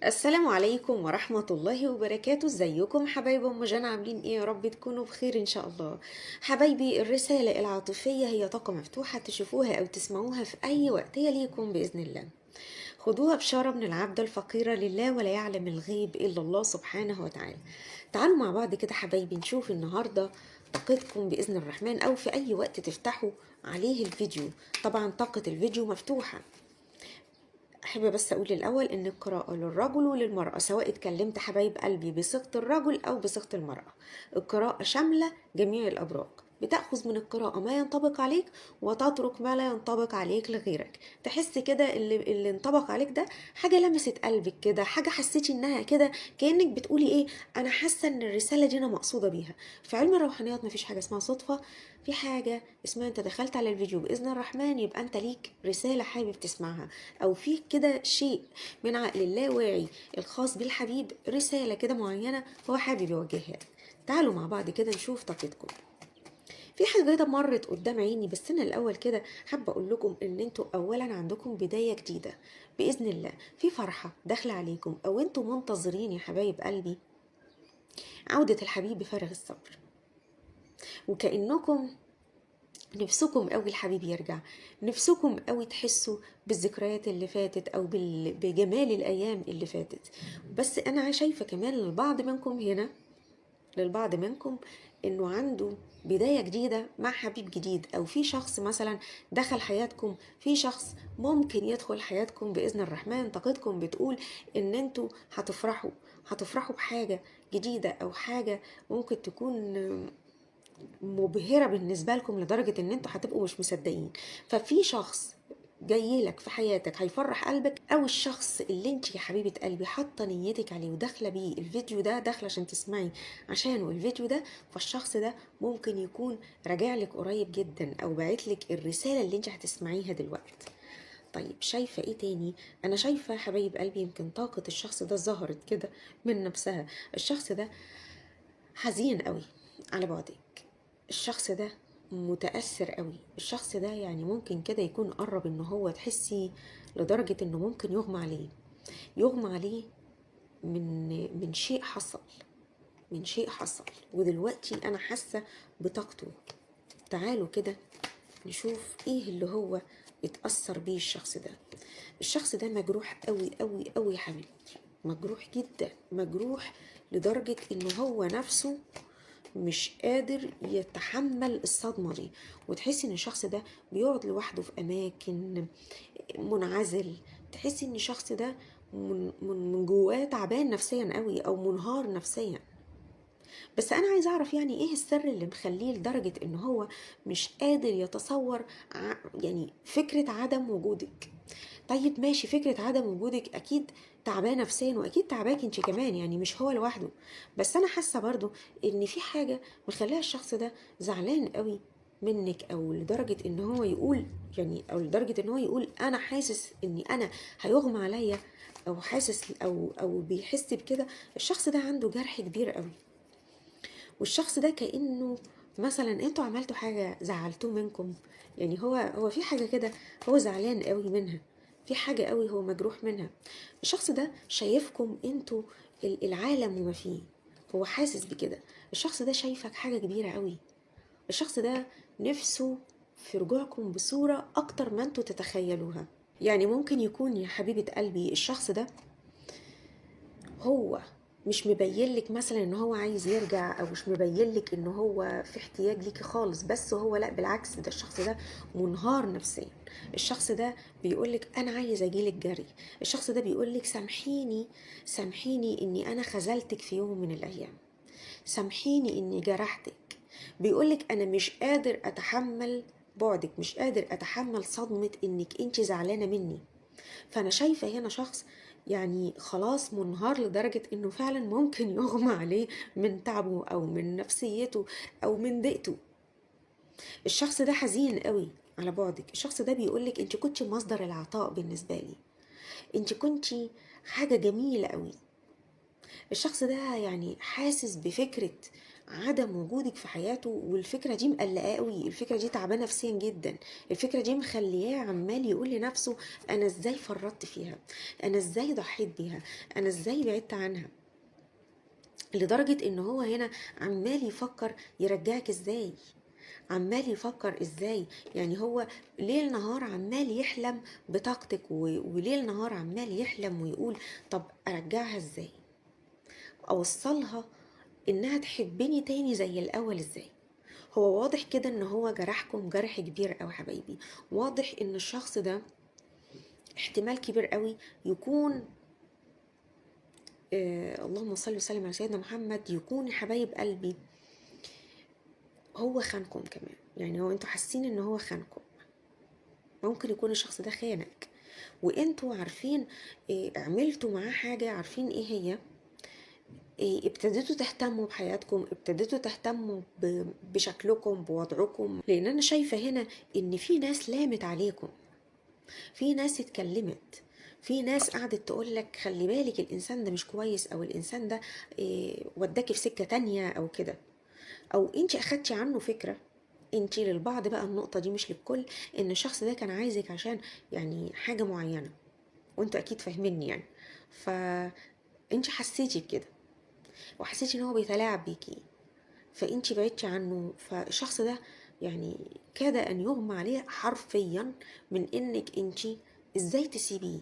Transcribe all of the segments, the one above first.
السلام عليكم ورحمة الله وبركاته. ازيكم حبايب ام جنى؟ عاملين ايه؟ يا رب تكونوا بخير ان شاء الله. حبايبي، الرسالة العاطفية هي طاقة مفتوحة، تشوفوها او تسمعوها في اي وقت هي ليكم بإذن الله. خدوها بشارة من العبد الفقير لله، ولا يعلم الغيب الا الله سبحانه وتعالى. تعالوا مع بعض كده حبايبي نشوف النهاردة طاقتكم بإذن الرحمن، او في اي وقت تفتحوا عليه الفيديو. طبعا طاقة الفيديو مفتوحة. أحب بس أقول الأول إن القراءة للرجل وللمرأة، سواء اتكلمت حبايب قلبي بصيغة الرجل أو بصيغة المرأة. القراءة شاملة جميع الأبراج، بتأخذ من القراءة ما ينطبق عليك وتترك ما لا ينطبق عليك لغيرك. تحس كده اللي انطبق عليك ده حاجة لمست قلبك كده، حاجة حسيتي إنها كده كأنك بتقولي إيه، أنا حاسة إن الرسالة دي أنا مقصودة بيها. في علم الروحانيات مفيش حاجة اسمها صدفة، في حاجة اسمها أنت دخلت على الفيديو بإذن الرحمن، يبقى أنت ليك رسالة حابب تسمعها، او في كده شيء من عقل اللاواعي الخاص بالحبيب، رسالة كده معينة هو حابب يوجهها لك. تعالوا مع بعض كده نشوف طاقتكم. في حاجة كده مرت قدام عيني، بس انا الاول كده حابة اقول لكم ان انتوا اولا عندكم بداية جديدة باذن الله، في فرحة داخلة عليكم، او انتوا منتظرين يا حبايب قلبي عودة الحبيب بفارغ الصبر، وكأنكم نفسكم قوي الحبيب يرجع، نفسكم قوي تحسوا بالذكريات اللي فاتت او بجمال الايام اللي فاتت. بس انا شايفه كمان للبعض منكم انه عنده بدايه جديده مع حبيب جديد، او في شخص مثلا دخل حياتكم، في شخص ممكن يدخل حياتكم باذن الرحمن. طاقتكم بتقول ان انتوا هتفرحوا بحاجه جديده، او حاجه ممكن تكون مبهرة بالنسبة لكم لدرجة ان انتوا هتبقوا مش مصدقين. ففي شخص جاي لك في حياتك هيفرح قلبك، او الشخص اللي انت يا حبيبة قلبي حاطه نيتك عليه وداخله بيه الفيديو ده، داخله عشان تسمعي عشانه الفيديو ده، فالشخص ده ممكن يكون راجع لك قريب جدا، او باعت لك الرسالة اللي انت هتسمعيها دلوقتي. طيب شايفة ايه تاني؟ انا شايفة يا حبايب قلبي يمكن طاقة الشخص ده ظهرت كده من نفسها. الشخص ده حزين قوي على بعدك، الشخص ده متأثر قوي، الشخص ده يعني ممكن كده يكون قرب ان هو تحسي لدرجة انه ممكن يغمى عليه من شيء حصل، من شيء حصل، ودلوقتي انا حاسة بطاقته. تعالوا كده نشوف ايه اللي هو اتأثر بيه الشخص ده. الشخص ده مجروح قوي قوي قوي يا حبيبتي، مجروح جدا، مجروح لدرجة انه هو نفسه مش قادر يتحمل الصدمة دي. وتحسي ان الشخص ده بيقعد لوحده في اماكن منعزل، تحسي ان الشخص ده من جواه تعبان نفسيا قوي، او منهار نفسيا. بس انا عايزه اعرف يعني ايه السر اللي مخليه لدرجه ان هو مش قادر يتصور يعني فكره عدم وجودك. طيب ماشي، فكره عدم وجودك اكيد تعبان نفسيا، واكيد تعباك انت كمان، يعني مش هو لوحده. بس انا حاسه برضو ان في حاجه مخليها الشخص ده زعلان قوي منك، او لدرجه ان هو يقول، يعني او لدرجه ان هو يقول انا حاسس اني انا هيغمى عليا، او حاسس او بيحس بكده. الشخص ده عنده جرح كبير قوي، والشخص ده كأنه مثلا انتوا عملتوا حاجة زعلتوه منكم، يعني هو في حاجة كده هو زعلان قوي منها، في حاجة قوي هو مجروح منها. الشخص ده شايفكم انتوا العالم وما فيه، هو حاسس بكده. الشخص ده شايفك حاجة كبيرة قوي، الشخص ده نفسه في رجوعكم بصورة أكتر ما انتوا تتخيلوها. يعني ممكن يكون يا حبيبة قلبي الشخص ده هو مش مبين لك مثلا ان هو عايز يرجع، او مش مبين لك ان هو في احتياج ليكي خالص، بس هو لا بالعكس، ده الشخص ده منهار نفسيا. الشخص ده بيقول لك انا عايز اجيلك جري، الشخص ده بيقول لك سامحيني، سامحيني اني انا خذلتك في يوم من الايام، سامحيني اني جرحتك. بيقولك انا مش قادر اتحمل بعدك، مش قادر اتحمل صدمة انك انت زعلانة مني. فانا شايفة هنا شخص يعني خلاص منهار لدرجة انه فعلا ممكن يغمى عليه من تعبه، او من نفسيته، او من ضيقته. الشخص ده حزين قوي على بعدك، الشخص ده بيقولك انت كنت مصدر العطاء بالنسبة لي، انت كنت حاجة جميلة قوي. الشخص ده يعني حاسس بفكرة عدم وجودك في حياته، والفكرة دي مقلقاه قوي، الفكرة دي تعبانة نفسيا جدا، الفكرة دي مخلياه عمال يقول لنفسه انا ازاي فرطت فيها، انا ازاي ضحيت بيها، انا ازاي بعدت عنها، لدرجة ان هو هنا عمال يفكر يرجعك ازاي، عمال يفكر ازاي. يعني هو ليل نهار عمال يحلم بطاقتك، وليل نهار عمال يحلم ويقول طب ارجعها ازاي، اوصلها انها تحبني تاني زي الاول ازاي. هو واضح كده ان هو جرحكم جرح كبير قوي حبايبي، واضح ان الشخص ده احتمال كبير قوي يكون اللهم صل وسلم على سيدنا محمد، يكون يا حبايب قلبي هو خانكم كمان. يعني هو انتوا حاسين ان هو خانكم، ممكن يكون الشخص ده خانك وانتوا عارفين، عملتوا معاه حاجة عارفين ايه هي، ابتديتوا تهتموا بحياتكم، ابتديتوا تهتموا بشكلكم بوضعكم. لان انا شايفة هنا ان في ناس لامت عليكم، في ناس اتكلمت، في ناس قعدت تقول لك خلي بالك الانسان ده مش كويس، او الانسان ده وداكي في سكة تانية او كده، او انت اخدتي عنه فكرة. انت للبعض بقى، النقطة دي مش للكل، ان الشخص ده كان عايزك عشان يعني حاجة معينة، وانتوا اكيد فاهميني يعني. فانت حسيتي بكده، وحسيتي ان هو بيتلاعب بيكي، فانت بعدتي عنه. فالشخص ده يعني كاد ان يغمى عليه حرفيا من انك انت ازاي تسيبيه،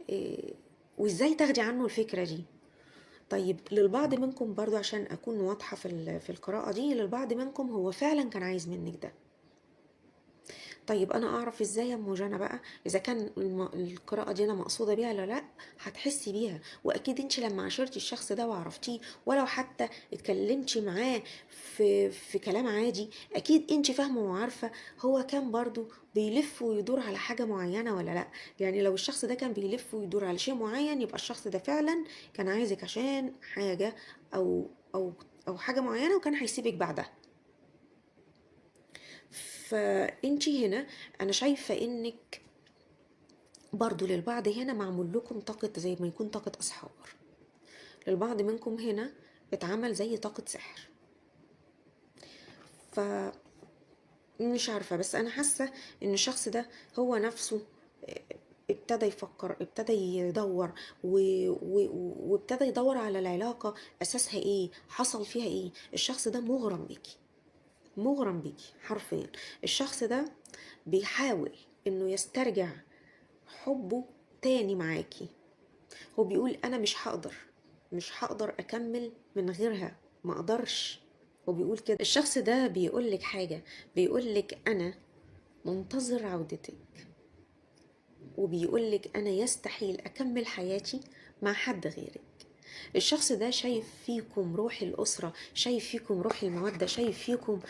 إيه، وازاي تاخدي عنه الفكرة دي. طيب للبعض منكم برضو عشان اكون واضحة في القراءة دي، للبعض منكم هو فعلا كان عايز منك ده. طيب انا اعرف ازاي يا ام جانا بقى اذا كان القراءه دي انا مقصوده بيها ولا لا؟ هتحسي بيها، واكيد انت لما عاشرتي الشخص ده وعرفتيه، ولو حتى اتكلمتي معاه في كلام عادي، اكيد انت فاهمه وعارفه هو كان برضو بيلف ويدور على حاجه معينه ولا لا. يعني لو الشخص ده كان بيلف ويدور على شيء معين، يبقى الشخص ده فعلا كان عايزك عشان حاجه او او حاجه معينه، وكان هيسيبك بعدها. فانتي هنا انا شايفة انك برضو للبعض هنا معمول لكم طاقة، زي ما يكون طاقة اسحار، للبعض منكم هنا اتعمل زي طاقة سحر. فمش عارفة، بس انا حاسة ان الشخص ده هو نفسه ابتدى يفكر، ابتدى يدور وابتدى يدور على العلاقة اساسها ايه، حصل فيها ايه. الشخص ده مغرم بيكي، مغرم بيكي حرفيا. الشخص ده بيحاول انه يسترجع حبه تاني معاكي. هو بيقول انا مش هقدر اكمل من غيرها، ما اقدرش. هو بيقول كده، الشخص ده بيقول لك حاجة، بيقول لك انا منتظر عودتك، وبيقول لك انا يستحيل اكمل حياتي مع حد غيرك. الشخص ده شايف فيكم روح الأسرة، شايف فيكم روح المودة، شايف فيكم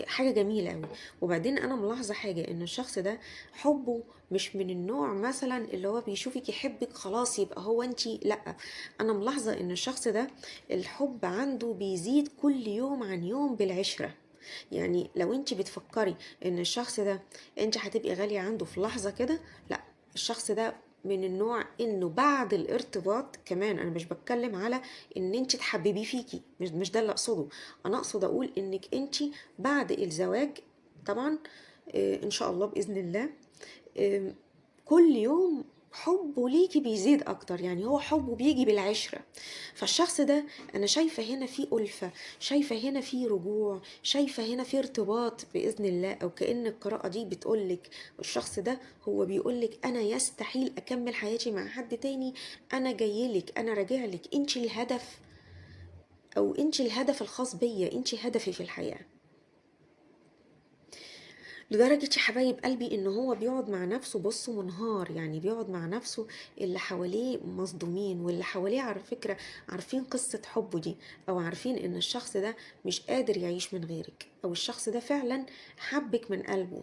حاجة جميلة قوي. وبعدين أنا ملاحظة حاجة، إن الشخص ده حبه مش من النوع مثلا اللي هو بيشوفك يحبك خلاص يبقى هو انتي، لأ. أنا ملاحظة إن الشخص ده الحب عنده بيزيد كل يوم عن يوم بالعشرة. يعني لو انت بتفكري ان الشخص ده انت هتبقي غالية عنده في لحظة كده، لا. الشخص ده من النوع انه بعد الارتباط كمان، انا مش بتكلم على ان انت تحببيه فيكي، مش ده اللي اقصده. انا اقصد اقول انك انت بعد الزواج طبعا، ان شاء الله باذن الله، آه، كل يوم حبه ليكي بيزيد اكتر. يعني هو حبه بيجي بالعشرة. فالشخص ده انا شايفة هنا في ألفة، شايفة هنا في رجوع، شايفة هنا في ارتباط بإذن الله. او كأن القراءة دي بتقولك الشخص ده هو بيقولك انا يستحيل اكمل حياتي مع حد تاني، انا جايلك، انا راجعلك، انت الهدف، او انت الهدف الخاص بيا، انت هدفي في الحياة. لدرجة يا حبايب قلبي ان هو بيقعد مع نفسه بصوا منهار، يعني بيقعد مع نفسه، اللي حواليه مصدومين، واللي حواليه على فكرة عارفين قصة حبه دي، او عارفين ان الشخص ده مش قادر يعيش من غيرك، او الشخص ده فعلا حبك من قلبه.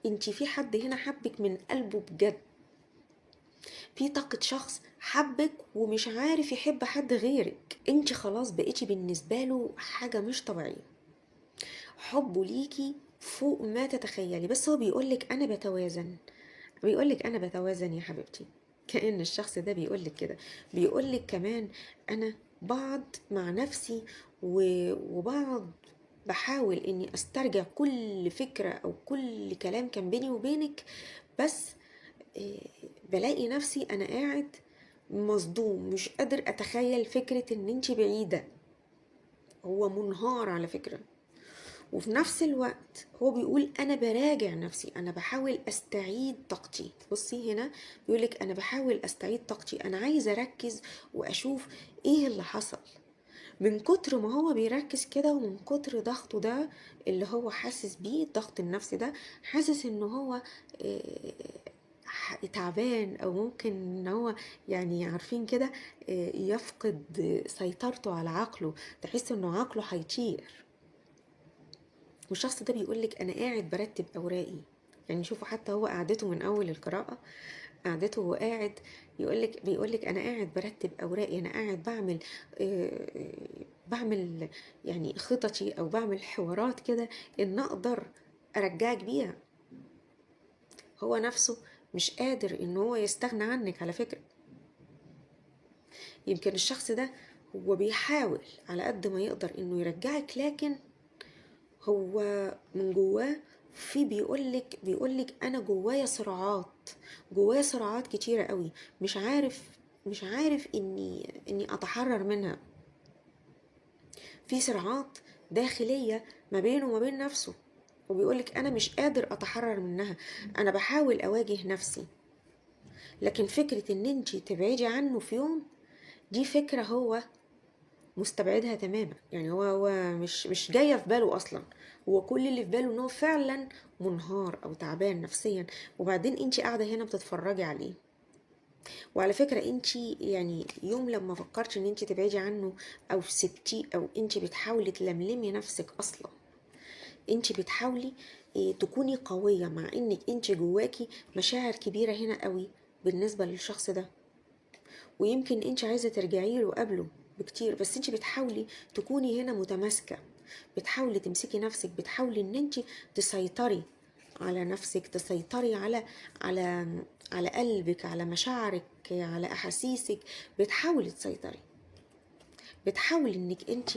انتي في حد هنا حبك من قلبه بجد، في طاقة شخص حبك ومش عارف يحب حد غيرك، انتي خلاص بقيتي بالنسبة له حاجة مش طبيعية. حبه ليكي فوق ما تتخيلي. بس هو بيقولك انا بتوازن، بيقولك انا بتوازن يا حبيبتي. كأن الشخص ده بيقولك كده، بيقولك كمان انا بقعد مع نفسي وبقعد بحاول اني استرجع كل فكرة او كل كلام كان بيني وبينك، بس بلاقي نفسي انا قاعد مصدوم، مش قادر اتخيل فكرة ان انتي بعيدة. هو منهار على فكرة، وفي نفس الوقت هو بيقول انا براجع نفسي، انا بحاول استعيد طاقتي. بصي هنا بيقولك انا بحاول استعيد طاقتي، انا عايزة اركز واشوف ايه اللي حصل. من كتر ما هو بيركز كده ومن كتر ضغطه ده اللي هو حاسس بيه، الضغط النفسي ده، حاسس ان هو تعبان، او ممكن ان هو يعني عارفين كده يفقد سيطرته على عقله، تحس انه عقله هيطير. والشخص ده بيقولك انا قاعد برتب اوراقي. يعني شوفوا حتى هو قعدته من اول القراءة، قعدته وهو قاعد بيقولك انا قاعد برتب اوراقي، انا قاعد بعمل يعني خططي، او بعمل حوارات كده ان اقدر ارجعك بيها. هو نفسه مش قادر ان هو يستغنى عنك على فكرة. يمكن الشخص ده هو بيحاول على قد ما يقدر انه يرجعك، لكن هو من جواه في بيقولك انا جوايا صراعات، جوايا صراعات كتيرة قوي، مش عارف اني اتحرر منها. في صراعات داخلية ما بينه وما بين نفسه، وبيقولك انا مش قادر اتحرر منها، انا بحاول اواجه نفسي. لكن فكرة ان انتي تبعدي عنه في يوم، دي فكرة هو مستبعدها تماما. يعني هو مش جايه في باله اصلا. هو كل اللي في باله ان هو فعلا منهار او تعبان نفسيا، وبعدين انتي قاعده هنا بتتفرجي عليه. وعلى فكره انتي يعني يوم لما فكرتي ان انتي تبعدي عنه او سبتيه، او انتي بتحاولي تلملمي نفسك اصلا، انتي بتحاولي تكوني قويه، مع انك انتي جواكي مشاعر كبيره هنا قوي بالنسبه للشخص ده، ويمكن انت عايزه ترجعي له قبله بكتير، بس انت بتحاولي تكوني هنا متماسكه، بتحاولي تمسكي نفسك، بتحاولي ان انت تسيطري على نفسك، تسيطري على على قلبك، على مشاعرك، على احاسيسك. بتحاولي تسيطري، بتحاولي انك انت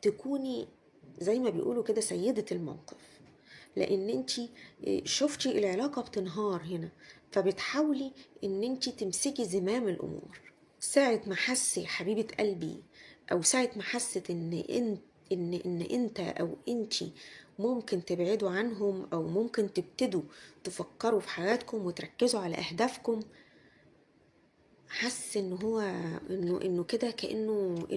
تكوني زي ما بيقولوا كده سيدة الموقف، لان انت شفتي العلاقة بتنهار هنا، فبتحاولي ان انت تمسكي زمام الامور. ساعة ما حس يا حبيبة قلبي، او ساعة ما حست ان انت او انتي ممكن تبعدوا عنهم، او ممكن تبتدوا تفكروا في حياتكم وتركزوا على اهدافكم، حس ان هو انه كده كأنه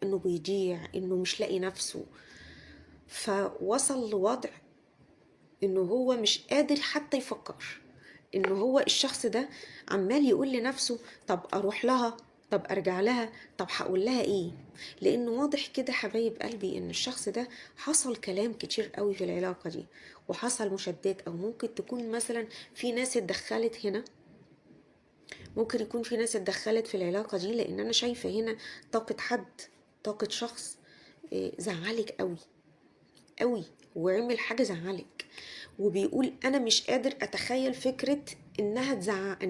انه بيضيع، انه مش لاقي نفسه. فوصل لوضع انه هو مش قادر حتى يفكر، انه هو الشخص ده عمال يقول لنفسه طب اروح لها، طب ارجع لها، طب هقول لها ايه. لانه واضح كده حبايب قلبي ان الشخص ده حصل كلام كتير قوي في العلاقة دي، وحصل مشادات، او ممكن تكون مثلا في ناس اتدخلت هنا، ممكن يكون في ناس اتدخلت في العلاقة دي، لان انا شايفة هنا طاقة حد، طاقة شخص زعلك قوي قوي، وعمل حاجة زعلك، وبيقول انا مش قادر اتخيل فكرة ان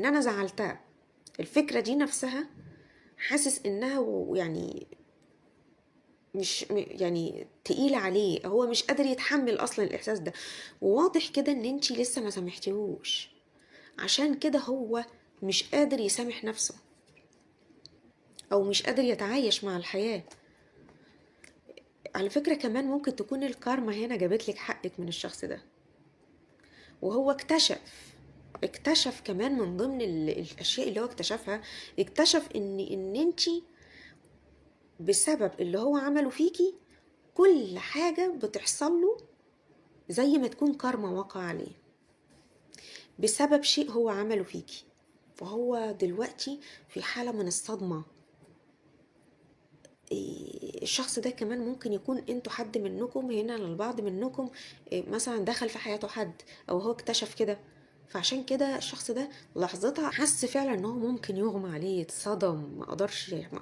انا زعلتها. الفكرة دي نفسها حاسس انها يعني مش يعني تقيلة عليه، هو مش قادر يتحمل اصلا الاحساس ده. وواضح كده ان انتي لسه ما سامحتيهوش، عشان كده هو مش قادر يسامح نفسه، او مش قادر يتعايش مع الحياة. على فكرة كمان ممكن تكون الكارما هنا جابتلك حقك من الشخص ده، وهو اكتشف كمان من ضمن الاشياء اللي هو اكتشفها، اكتشف ان انتي بسبب اللي هو عمله فيكي كل حاجة بتحصل له زي ما تكون كارما واقع عليه بسبب شيء هو عمله فيكي. فهو دلوقتي في حالة من الصدمة. الشخص ده كمان ممكن يكون انتوا حد منكم هنا، للبعض منكم مثلا دخل في حياته حد، او هو اكتشف كده، فعشان كده الشخص ده لحظتها حس فعلا ان هو ممكن يغمى عليه، اتصدم، ما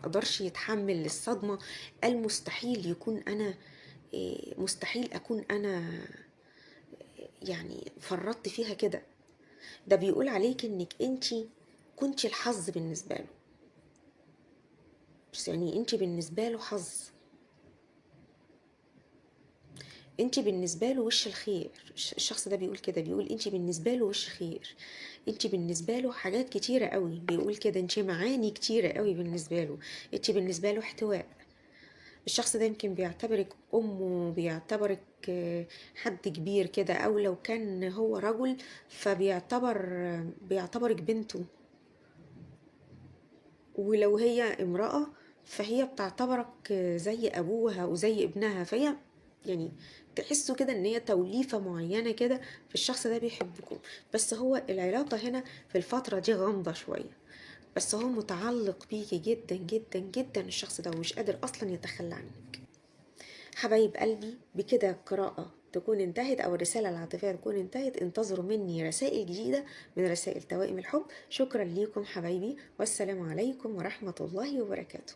قدرش يتحمل الصدمة. قال مستحيل يكون انا، مستحيل اكون انا يعني فرطت فيها كده. ده بيقول عليك انك انتي كنتي الحظ بالنسبة له. يعني انت بالنسبة له حظ، انت بالنسبة له وش الخير. الشخص ده بيقول كده، بيقول انت بالنسبة له وش خير، انت بالنسبة له حاجات كتيرة قوي، بيقول كده انت معاني كتيرة قوي بالنسبة له، انت بالنسبة له احتواء. الشخص ده يمكن بيعتبرك أمه، بيعتبرك حد كبير كده، أو لو كان هو رجل بيعتبرك بنته، ولو هي امرأة فهي بتعتبرك زي أبوها وزي ابنها. فهي يعني تحسوا كده ان هي توليفة معينة كده في الشخص ده بيحبكم. بس هو العلاقة هنا في الفترة دي غامضة شوية، بس هو متعلق بيكي جدا جدا جدا الشخص ده، ومش قادر اصلا يتخلى عنك. حبايب قلبي، بكده القراءة تكون انتهت أو الرسالة العاطفية تكون انتهت. انتظروا مني رسائل جديدة من رسائل توائم الحب. شكرا ليكم حبايبي، والسلام عليكم ورحمة الله وبركاته.